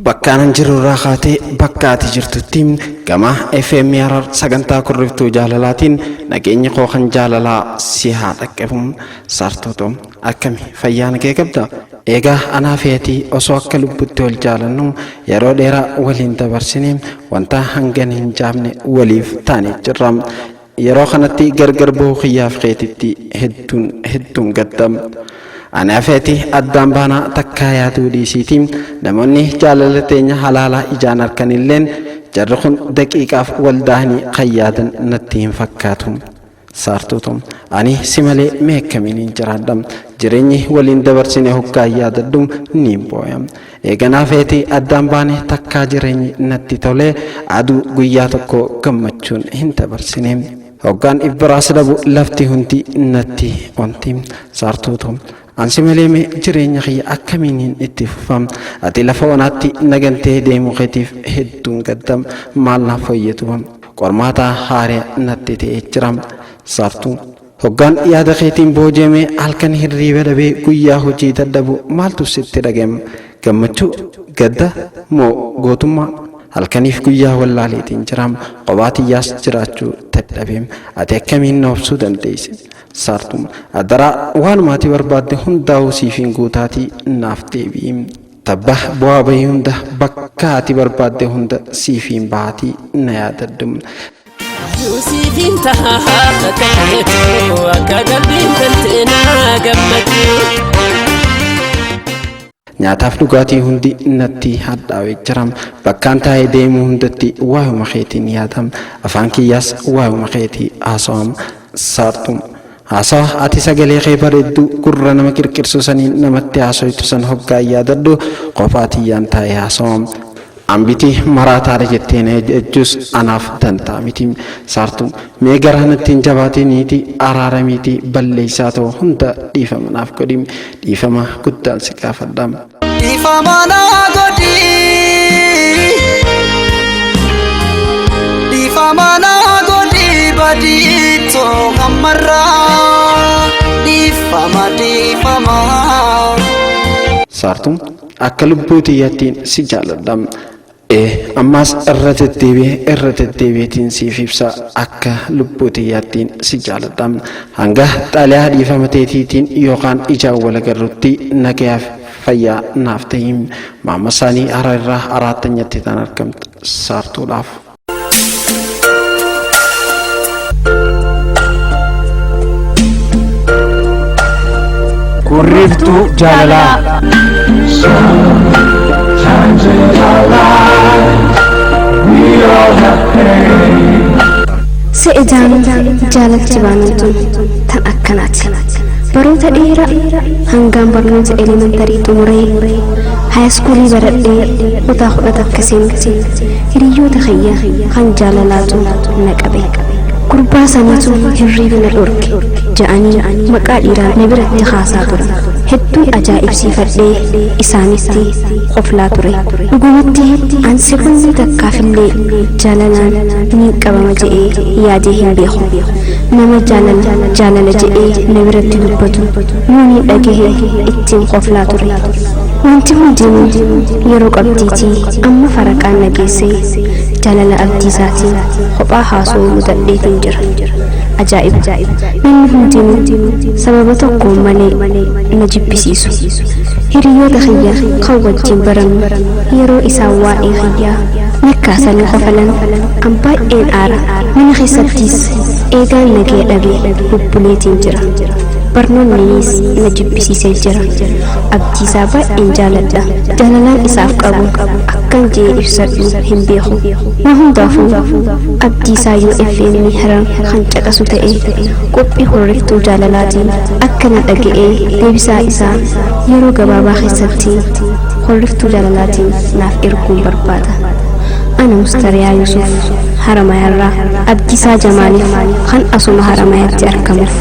Bakkaan jiru raakaatee bakkaati jirtutti gama FM yarar sagantaa kurriftuu jaalalaatiin nageenya koo kan jaalalaa si haa dhaqqabuun sartootom akkami fayyaan kee qabda eegaa anaa feetii osoo akka lubbutti wal jaalannu yeroo dheeraa waliin dabarsinee wanta hangan hin jaamne waliif taane jirra yeroo kanatti gargar bahuu kiyyaaf keetitti hedduun gaddam Ana feeti addaan baanaa takkaa yaaduu dhiisiitiin namoonni jaalala teenya halaalaa ijaan harkanilleen jarri kun daqiiqaaf waldaanii kan yaadan natti hin fakkaatu saartuutum ani si malee meekkamiin hin jiraadham jireenyi waliin dabarsine hoggaa yaadadhu ni booyam eeganaa feeti addaan baane takkaa jireenyi natti tolee aduu guyyaa tokko gammachuun hin dabarsine hoggaan ibbiraas dhabu lafti hundi natti onti saartuutum Ansi malee jireenya kiyya akkamiin itti fufam ati lafa onaatti nagantee deemu keetiif hedduun gaddam maal naaf fayyadumam qormaata haaree natti ta'ee jiram saartuu hoggaan yaada keetiin boojamee halkan hirriiba dhabee guyyaa hojii dadhabu maaltu sitti dhaga'ama gammachuu gadda moo gootummaa halkaniif guyyaa wallaaleetiin jiram qobaatiyyaas jiraachuu dadhabeem ati akkamiin na obsuu dandeesse Sartum adara waan maatii barbaadde hundaa'uu siifin guutaatii naaf deebi'im tabba bu'aa bahii hunda bakka ati barbaadde hunda siifin baatii na yaadaddum Yuusifin tahaa ta'eetu akka qalbiin galteenaa gammadu Nyaataaf dhugaatii hundi natti hadhaa'ee jiram bakkaan taa'ee deemuu hundatti waa'uma keetiin yaadam afaan kiyyaas waa'uma keetii haasawam Sartum Haasa ati sagalee kee bareeddu gurra nama kirkirsu saniin namatti haasoytu san hoggaa yaadadhu qofaatiyyaan taa'ee haasawam ambiti maraataadha jetteen jechuus anaaf dantaa miti saartu mee garaa natti hin jabaatiniiti araaramiiti balleessaa ta'u hunda dhiifama naaf godhi dhiifama guddaan si gaafadha dhiifama naa godhi dhiifama naa godhi badito kamarra dhiifama Saartu akka lubbuu tiyyattiin si jaaladha ammas irra deddeebi'eetiin siif ibsa akka lubbuu tiyyattiin si jaaladha hanga xaaliyaa dhiifama teetiitiin yookaan ijaan wal agarrutti nagayaaf fayyaa naaf ta'im maama isaanii hara irraa araatanyatti tan argamtu saartuudhaaf. Kurriftuu jaalalaa. Sometimes in our lives we all have pain. Se'edaan jaalatti baanantuun tan akkanaati. Baroota dheeraa hangaan barnoota elementarii xumuree haayiskuulii baradhee kutaa 10 akkasiin hiriyoota kiyya kan jaalalaatu na qabe. Gurbaa saniitu hirriibna dhorke ja'anii maqaa dhiiraa na biratti haasaa turan hedduu ajaa'ibsiifadhee isaanitti qoflaa ture dhugumatti ansi hundi takkaafillee jaalalaan ni qabama je'ee yaadee hin beeku nama jaalala je'ee na biratti dubbatu nuuni dhagahee ittiin qoflaa ture wanti hundinuu yeroo qabdiitii amma faraqaan nageessee jaalala abdiisaatiin kophaa haasoo mudadheetiin jira ajaa'iba namni hundinuu sababa tokkoon malee na jibbisiisu hiriyoota kiyya kan wajjin barannu yeroo isaan waa'ee kiyyaa nakkaasanii qofalan an baay'een aara mana keessattis eegaan nagee dhabee bubbuleetiin jira barnoonnis na jibbisiisee jira abdiisaa baay'een jaaladha jaalalaan isaaf qabu akkan jee ibsadhu hin beeku na hundaafuu abdiisaa yoo FM haram kan caqasu ta'e qophii kurriftuu jaalalaatiin akka na dhaga'ee deebisaa isaa yeroo gabaabaa keessatti kurriftuu jaalalaatiin naaf erguun barbaada ana Mustariyaa Yusuf Haramaayarraa abdiisaa Jamaaliif kan asuma Haramaayatti argamuuf